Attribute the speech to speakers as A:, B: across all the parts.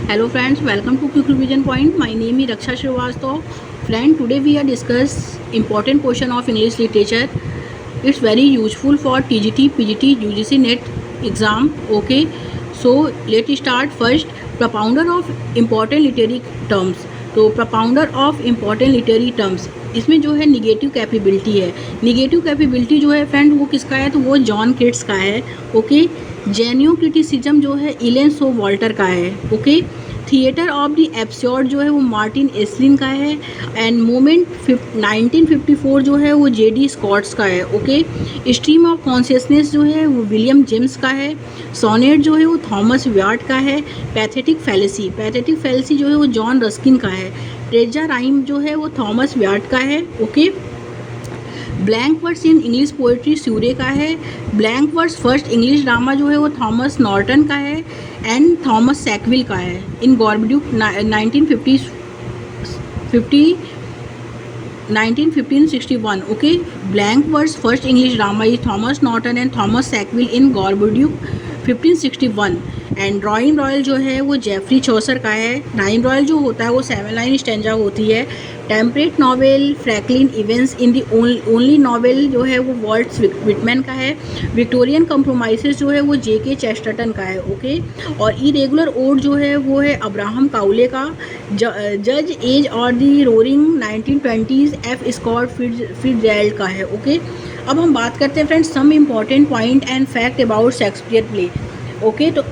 A: Hello friends, welcome to Quick Revision Point. My name is Raksha Srivastava. Friend, today we are discuss important question of English literature. It's very useful for TGT, PGT, UGC NET exam. Okay, so let's start first. Propounder of important literary terms. तो प्रपाउंडर of important literary terms, इसमें जो है negative capability है. Negative capability जो है friend वो किसका है, तो वो जॉन किट्स का है. ओके. जेन्यू क्रिटिसिज्म जो है इलेन सो वॉल्टर का है. Okay. Theatre of the absurd जो है वो मार्टिन एस्लिन का है. एंड मोमेंट 1954 जो है वो जेडी स्कॉट्स का है. ओके. स्ट्रीम ऑफ कॉन्शियसनेस जो है वो विलियम जेम्स का है. सोनेट जो है वो थॉमस व्याट का है. पैथेटिक फैलेसी जो है वो जॉन रस्किन का है. ट्रेजा राइम जो है वो थॉमस व्याट का है. Okay. Blank words in English poetry Surrey का है. Blank words first English drama जो है वो थॉमस नॉर्टन का है एंड थॉमस सैकविल का है. In Gorboduc 1961. Okay. Blank words first English drama is Thomas Norton and Thomas Sackville in Gorboduc 1561. And rhyme royal जो है वो जेफरी चौसर का है. राइन रॉयल जो होता है वो 7 लाइन स्टेंजा होती है. Temperate novel Franklin events in the only novel जो है वो वॉल्ट विटमैन का है. विक्टोरियन कंप्रोमाइसेस जो है वो जेके चेस्टरटन का है. ओके. और इरेगुलर ओड जो है वो है अब्राहम काउले का. जज एज और the roaring 1920s F Scott Fitzgerald का है. ओके. अब हम बात करते हैं friends some important point and fact about Shakespeare play. Okay. तो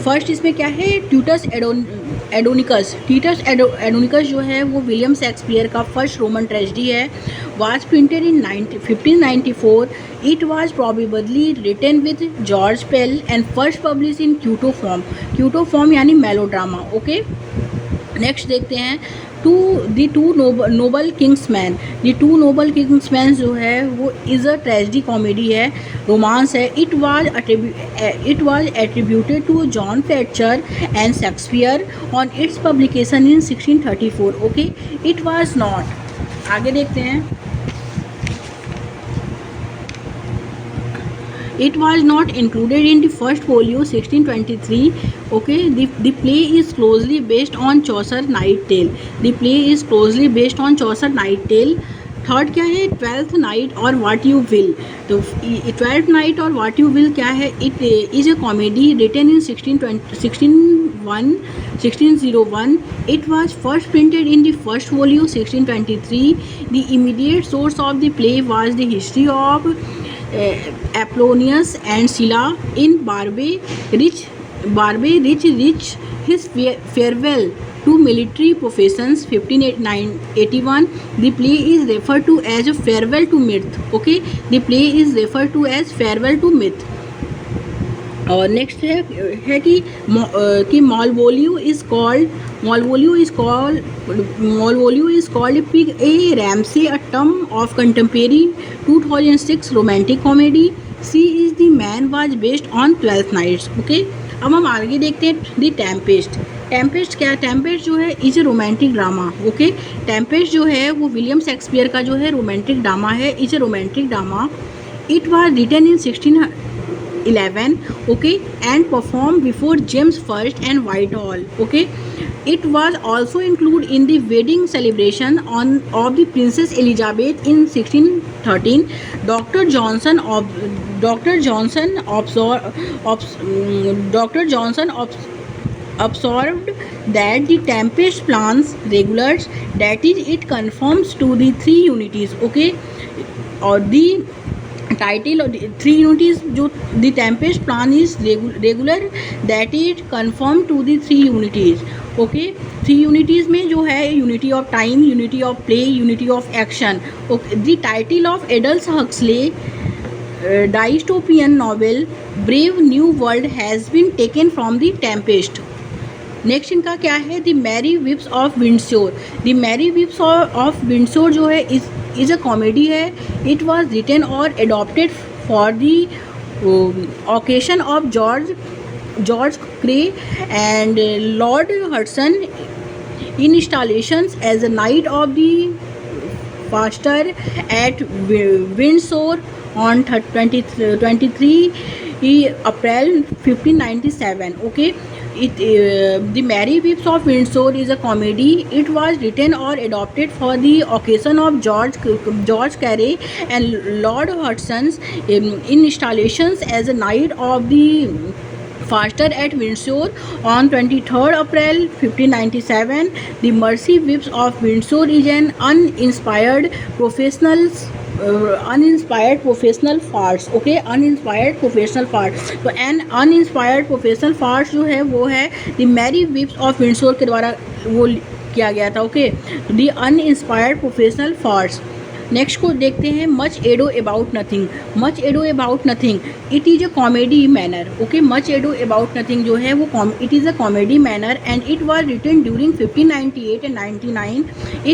A: फर्स्ट इसमें क्या है, ट्यूटस एडोनिकस जो है वो विलियम शेक्सपियर का फर्स्ट रोमन ट्रेजेडी है. Was printed in 1594. It was probably written with George Peele and first publish in quarto form यानी मेलोड्रामा. ओके. नेक्स्ट देखते हैं two noble Kingsman. The two noble kinsmen जो है वो is a tragedy comedy है, romance है. It was attributed to John Fletcher and Shakespeare on its publication in 1634. Okay. It was not. आगे देखते हैं. It was not included in the first folio 1623. Okay, the play is closely based on Chaucer Night Tale. The play is closely based on Chaucer Night Tale. Third क्या है, twelfth night और what you will. तो twelfth night और what you will क्या है, it is a comedy written in 1601. It was first printed in the first volume 1623. The immediate source of the play was the history of Apollonius and Sylla in Barbe Rich his farewell to military professions 1581. The play is referred to as a farewell to myth. Okay, the play is referred to as farewell to myth. और next है कि Malvolio is called a Ramsay, a term of contemporary 2006 romantic comedy. She is the Man was based on 12th Nights. Okay. अब हम आगे देखते हैं the Tempest क्या है. टेम्पेस्ट जो है is a romantic drama. Okay. Tempest जो है वो विलियम शेक्सपियर का जो है रोमांटिक ड्रामा है, is a romantic drama. It was written in 1611. Okay, and performed before James I and Whitehall. Okay. It was also included in the wedding celebration of the Princess Elizabeth in 1613. Dr. Johnson observed that the Tempest plans regulars, that is, it conforms to the three unities. Okay. और the title और three unities जो the Tempest plan is regular, that is confirm to the three unities. Okay. Three unities में जो है unity of time, unity of play, unity of action. Okay. The title of एडल्स Huxley dystopian novel Brave New World has been taken from the Tempest. Next इनका क्या है, the Mary chips of Windsor. The Mary chips of Windsor जो है is a comedy है. It was written और adopted for the occasion of George cray and Lord Hudson in installations as a Knight of the Faster at Windsor on 23 April 1597. Okay, The Merry Wives of Windsor is a comedy. It was written or adapted for the occasion of George Carey and Lord Hudson's in installations as a Knight of the Faster at Windsor on 23rd April 1597. The Merry Wives of Windsor is an uninspired professional farce. Okay, uninspired professional farce. तो an uninspired professional farce जो है वो है the Mary chips of Windsor के द्वारा वो किया गया था. Okay, the uninspired professional farce. Next को देखते हैं much ado about nothing. Much ado about nothing it is a comedy manner. Okay, much ado about nothing जो है वो it is a comedy manner and it was written during 1598 and 99.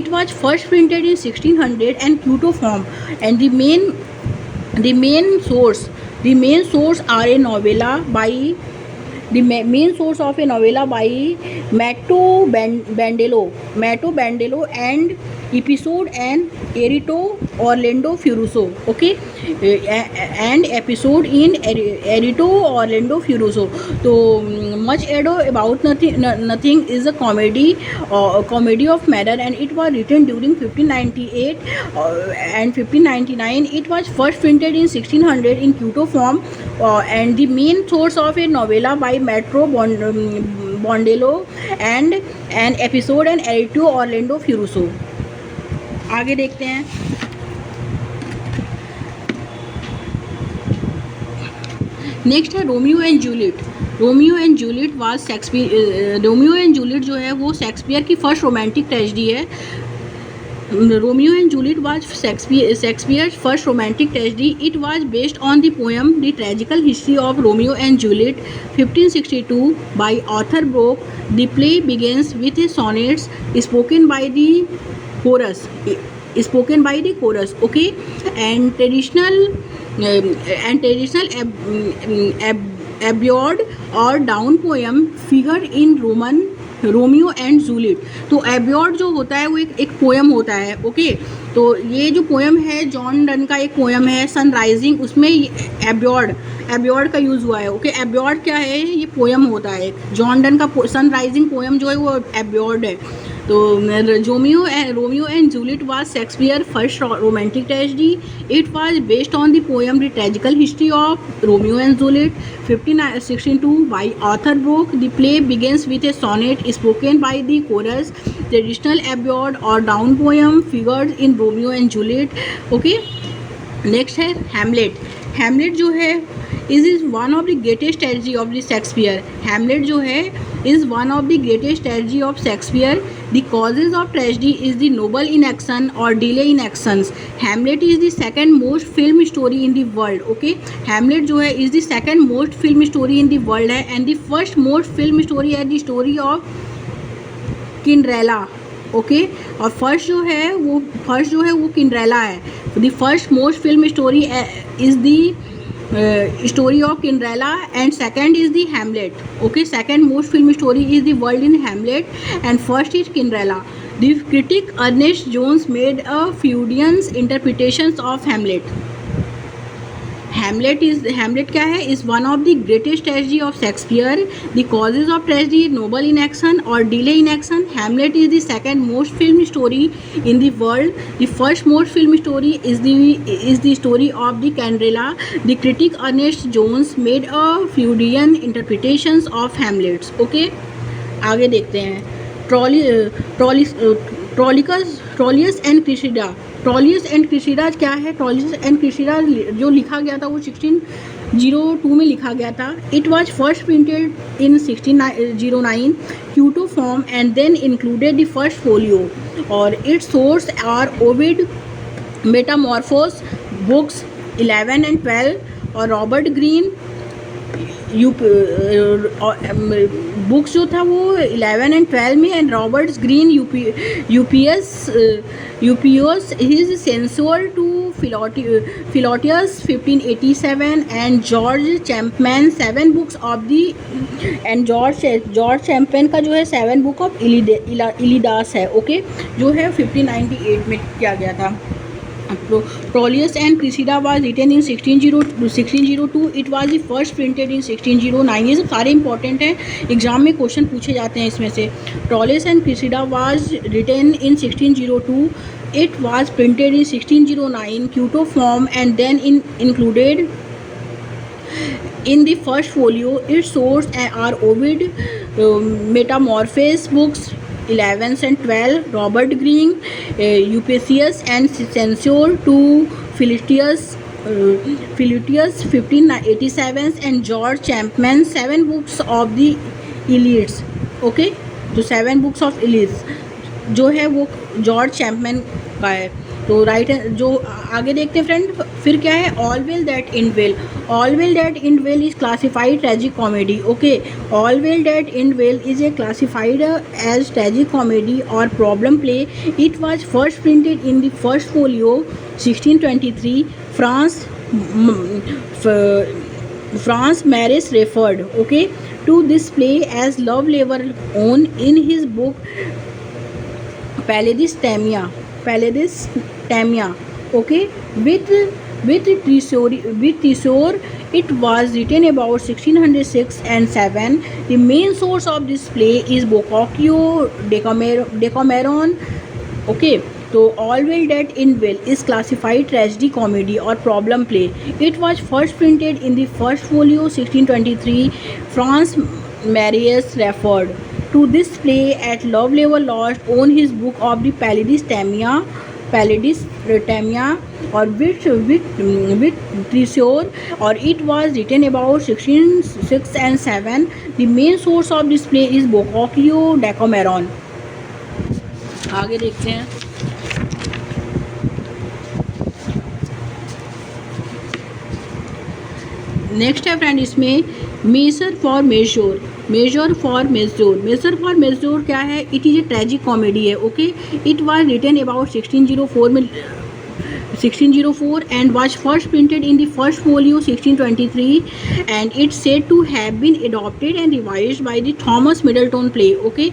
A: It was first printed in 1600 and Kyoto form, and the main source are a novella by the main source of a novella by Mato Bandello and episode and Erito Orlando Furioso. Okay, and episode in Erito Orlando Furioso. So much ado about nothing is a comedy of matter, and it was written during 1598 and 1599. It was first printed in 1600 in Kyoto form, and the main source of a novella by Metro Bandello and an episode and Erito Orlando Furioso. आगे देखते हैं. Next है Romeo and Juliet. Romeo and Juliet जो है वो Shakespeare की first romantic tragedy है. Romeo and Juliet was Shakespeare's first romantic tragedy. It was based on the poem The Tragical History of Romeo and Juliet, 1562, by Arthur Brooke. The play begins with a sonnet spoken by the chorus. Okay, and traditional absurd or down poem figure in Romeo and Juliet. तो एब्योर्ड जो होता है वो एक poem होता है. Okay, तो ये जो पोएम है जॉन डन का एक पोएम है सनराइजिंग, उसमें एब्योर्ड का यूज़ हुआ है. ओके, एब्योर्ड क्या है? ये पोएम होता है. जॉन डन का सनराइजिंग पोएम जो है वो एब्योर्ड है. तो Romeo and Juliet was Shakespeare first romantic tragedy. It was based on the poem the tragical history of Romeo and Juliet 1562 by Arthur Brooke. The play begins with a sonnet spoken by the chorus. Traditional absurd or down poem figures in Romeo and Juliet. Okay, next है Hamlet. Hamlet जो है is one of the greatest tragedy of the Shakespeare. Hamlet जो है is one of the greatest tragedy of Shakespeare. The causes of tragedy is the noble inaction or delay in actions. Hamlet is the second most film story in the world. Okay, Hamlet जो है is the second most film story in the world है, and the first most film story है the story of Cinderella. Okay, और first जो है वो Cinderella है. The first most film story is the story of Cinderella and second is the Hamlet. Okay, second most film story is the world in Hamlet and first is Cinderella. The critic Ernest Jones made a Freudian interpretations of Hamlet. Hamlet क्या है? is one of the greatest tragedy of Shakespeare. The causes of tragedy, noble inaction or delay in action. Hamlet is the second most film story in the world. The first most film story is the story of the Cinderella. The critic Ernest Jones made a Freudian interpretations of Hamlet. Okay, आगे देखते हैं. ट्रॉलियस and क्रिसिडा. ट्रॉलियस and क्रिसिडा क्या है? ट्रॉलियस and क्रिसिडा जो लिखा गया था वो 1602 में लिखा गया था. It was first printed in 1609 quarto form and then included the first folio. और its source are Ovid, metamorphose books 11 and 12 और रॉबर्ट ग्रीन बुक्स जो था वो 11 and 12 में, and Roberts Greene UPS his censor to Philotius 1587 and George Chapman 7 books of the, and George Chapman का जो है 7 book of इलिडास है. ओके, जो है 1598 में किया गया था. Troilus and Cressida was written in 1602. It was the first printed in 1609. ये सब सारे इंपॉर्टेंट हैं, एग्जाम में क्वेश्चन पूछे जाते हैं इसमें से. Troilus and Cressida was written in 1602. It was printed in 1609 cuneiform and then included in the first folio. Its source are Ovid, Metamorphoses books 11 and 12, Robert Greene, Eusebius and Censor to Philetus 1587 and George Chapman 7 books of the Iliads. Okay, तो 7 books of इलियड्स जो है वो George Chapman का है. तो right जो आगे देखते हैं फ्रेंड, फिर क्या है, all will that end well. All will that end well is classified tragic comedy. Okay, all will that end well is a classified as tragic comedy और problem play. It was first printed in the first folio 1623. France Maris referred, okay, to this play as Love Lever own in his book Palladius Tamia, okay, with Tresor. It was written about 1606 and 7. The main source of this play is Boccaccio Decameron. Okay, so All Will That End Well is classified tragedy comedy or problem play. It was first printed in the first folio 1623. France Marius referred to this play at Love Lever Lost on his book of the Palladius Tamia or with Tresor, or it was written about 1606 and 7. The main source of this play is Boccaccio Decameron. आगे देखते हैं. Next है friend इसमें major for measure क्या है, it is a tragic comedy है. Okay, it was written about 1604 and was first printed in the first folio 1623 and it's said to have been adopted and revised by the Thomas Middleton play. Okay,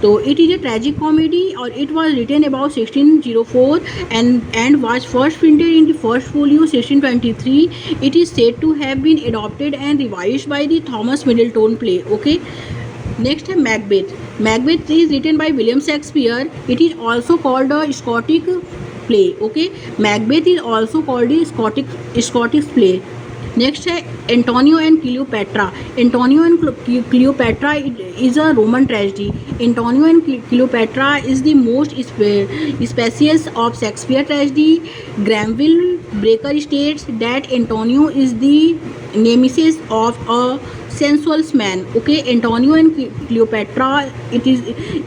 A: तो it is a tragic comedy और it was written about 1604 and was first printed in the first folio 1623. It is said to have been adopted and revised by the Thomas Middleton play. Okay, next है Macbeth is written by William Shakespeare. It is also called a Scottish play. Okay, Macbeth is also called a Scottish play. Next है Antonio and Cleopatra is a Roman tragedy. Antonio and Cleopatra is the most spacious of Shakespeare tragedy. Granville Barker states that Antonio is the nemesis of a sensuous man. Okay, Antonio and Cleopatra it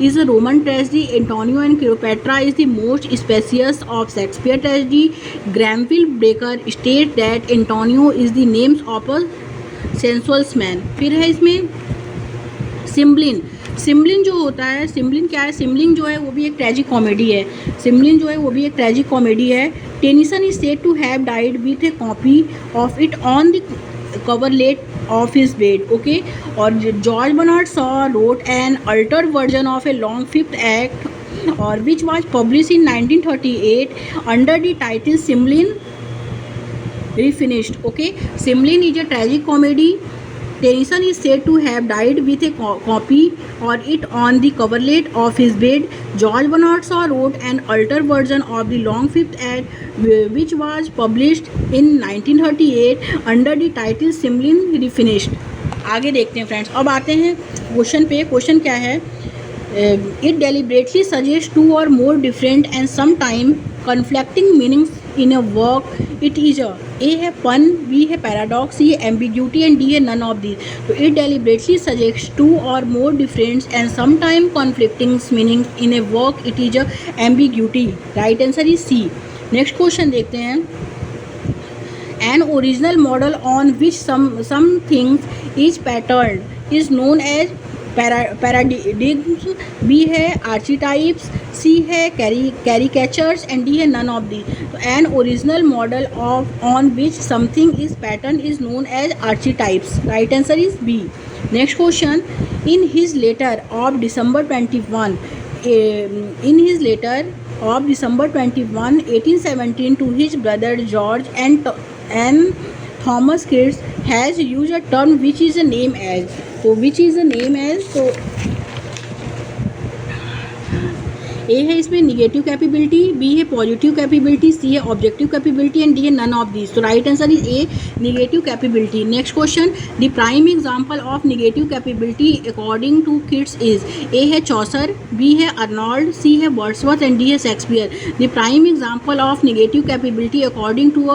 A: is a Roman tragedy. Antonio and Cleopatra is the most specious of Shakespeare tragedy. Granville Breaker states that Antonio is the name of a sensuous man. फिर है इसमें Cymbeline जो होता है, Cymbeline क्या है, Cymbeline जो है वो भी एक ट्रेजिक कॉमेडी है. Tennyson is said to have died with a copy of it on the coverlet of his bed. Okay, or George Bernard Shaw wrote an altered version of a long fifth act or which was published in 1938 under the title Cymbeline Refinished. Okay, Cymbeline is a tragic comedy. Tennyson is said to have died with a copy or it on the coverlet of his bed. George Bernard Shaw wrote an altered version of the long fifth act which was published in 1938 under the title Cymbeline Refinished. आगे देखते हैं friends. अब आते हैं question पे. Question क्या है, it deliberately suggests two or more different and sometimes conflicting meanings in a work. It is A है pun, B है paradox, C है ambiguity and D है none of these. तो it deliberately suggests two or more different and sometimes conflicting meanings in a work. It is ambiguity. Right answer is C. Next question देखते हैं. An original model on which some things is patterned is known as paradigms. B है archetypes, C है caricatures and D है none of these. So an original model on which something is patterned is known as archetypes. Right answer is B. Next question. In his letter of December 21, in his letter of December 21, 1817 to his brother George and Thomas Kitts has used a term which is a name as. So which is a name as? So A है इसमें negative capability, B है positive capability, C है objective capability and D है none of this. तो right answer is A, negative capability. Next question, the prime example of negative capability according to Keats is. A है Chaucer, B है Arnold, C है Wordsworth and D है Shakespeare. The prime example of negative capability according to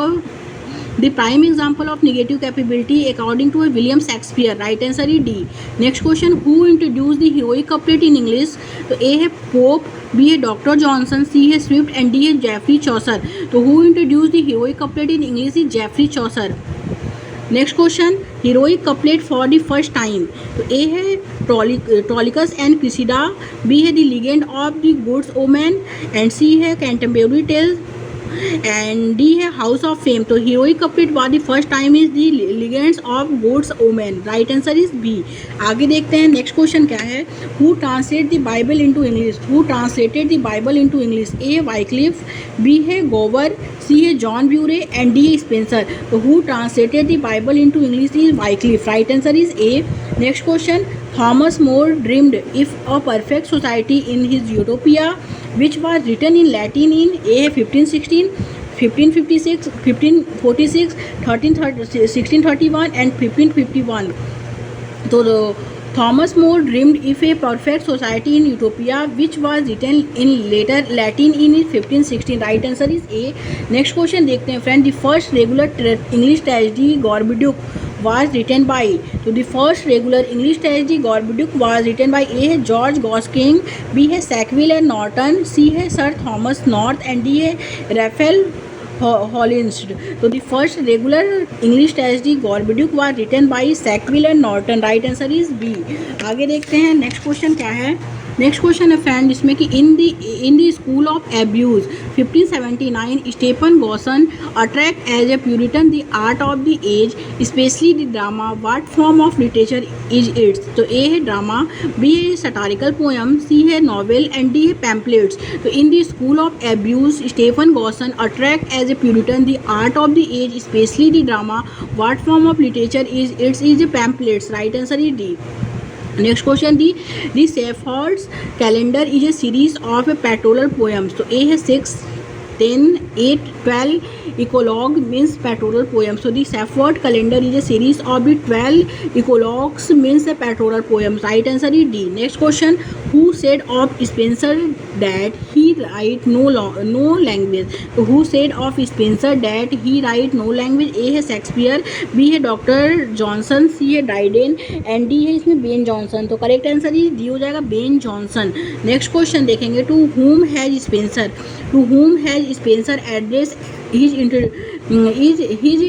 A: The prime example of negative capability according to William Shakespeare. Right answer is D. Next question, who introduced the heroic couplet in English? तो A है Pope, B है Dr. Johnson, C है Swift and D है Geoffrey Chaucer. तो who introduced the heroic couplet in English is Geoffrey Chaucer. Next question, heroic couplet for the first time. तो A है Troilus and Cressida, B है The Legend of the Good Omen and C है Canterbury Tales and D है house of fame. तो heroic couplet for the first time is the legends of good women. Right answer is B. आगे देखते हैं next question क्या है. Who translate the Bible into English. Who translated the Bible into English. A Wycliffe, B है Gower, C है John Bure and D है Spenser. तो who translated the Bible into English is Wycliffe. Right answer is A. Next question, Thomas More dreamed if a perfect society in his utopia which was written in Latin in A 1516, 1556, 1546, 1631 and 1551. So Thomas More dreamed if a perfect society in utopia which was written in later Latin in 1516. Right answer is A. Next question देखते हैं friend. The first regular English tragedy Gorboduc was written by. So the first regular English tragedy Gorboduc was written by A है George Gosling, B है Sackville and Norton, C है Sir Thomas North and D है Raphael Hollins. So the first regular English tragedy Gorboduc was written by Sackville and Norton. Right answer is B. आगे देखते हैं next question क्या है. Next question है friend जिसमें कि in the school of abuse 1579 Stephen Gosson attract as a Puritan the art of the age specially the drama. What form of literature is its. तो A है drama, B है satirical poem, C है novel and D है pamphlets. तो in the school of abuse Stephen Gosson attract as a Puritan the art of the age specially the drama. What form of literature is it's is a pamphlets. Right answer is D. Next question, the Sappho's calendar is a series of pastoral poems. So A है 6, 10, 8, 12. Eclogue means pastoral poems. So the Sappho's calendar is a series of the 12 eclogues means a pastoral poems. Right answer is D. Next question, who said of Spencer that he write no language. So who said of Spencer that he write no language. A है Shakespeare, B है doctor Johnson, C है Dryden and D है इसमें Ben Jonson. तो correct answer ही D हो जाएगा, Ben Jonson. Next question देखेंगे, to whom has Spencer addressed his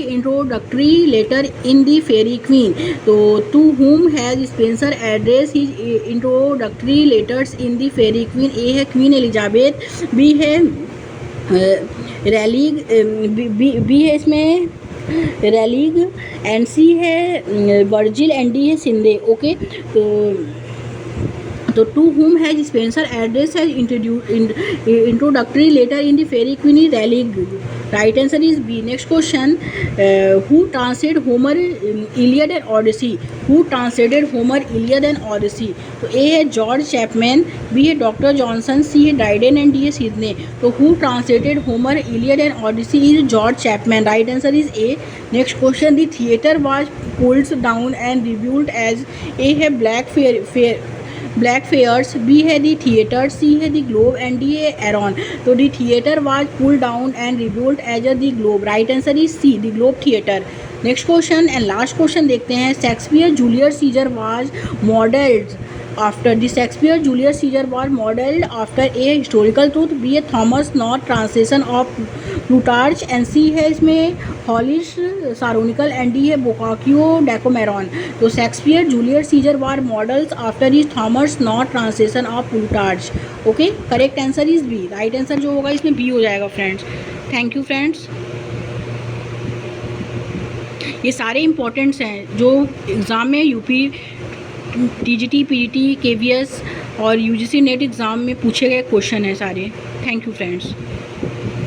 A: introductory letter in the Fairy Queen. तो to whom has Spencer addressed his introductory letters in the Fairy Queen. A है queen Elizabeth, B है रैलिग, B है इसमें रैलिग and C है Virgil and D है Shinde. Okay, तो to whom has Spencer addressed has introductory letter in the Fairy Queen is Raleigh. Right answer is B. Next question, who translated Homer Iliad and Odyssey. Who translated Homer Iliad and Odyssey. तो A है George Chapman, B है doctor Johnson, C है Dryden and D है सिडने. तो who translated Homer Iliad and Odyssey is George Chapman. Right answer is A. Next question, the theatre was pulled down and rebuilt as. A है black friars, B है the theatre, C है the Globe and D है Aaron. तो the theatre was pull down and rebuilt as a the Globe. Right answer is C, the Globe theatre. Next question and last question देखते हैं. Shakespeare Julius Caesar was modelled after. The Shakespeare Julius Caesar was modelled after. A historical truth, B है Thomas North translation of Plutarch and C है इसमें हॉलिश सारोनिकल and D है Boccaccio Decameron. तो Shakespeare Julius Caesar war models after is Thomas North translation of Plutarch. Okay, correct answer is B. Right answer जो होगा इसमें B हो जाएगा friends. Thank you friends. ये सारे इंपॉर्टेंट्स हैं जो एग्ज़ाम में यूपी टीजीटी, पीजीटी, केवीएस और यूजीसी नेट एग्ज़ाम में पूछे गए क्वेश्चन हैं सारे. Thank you friends.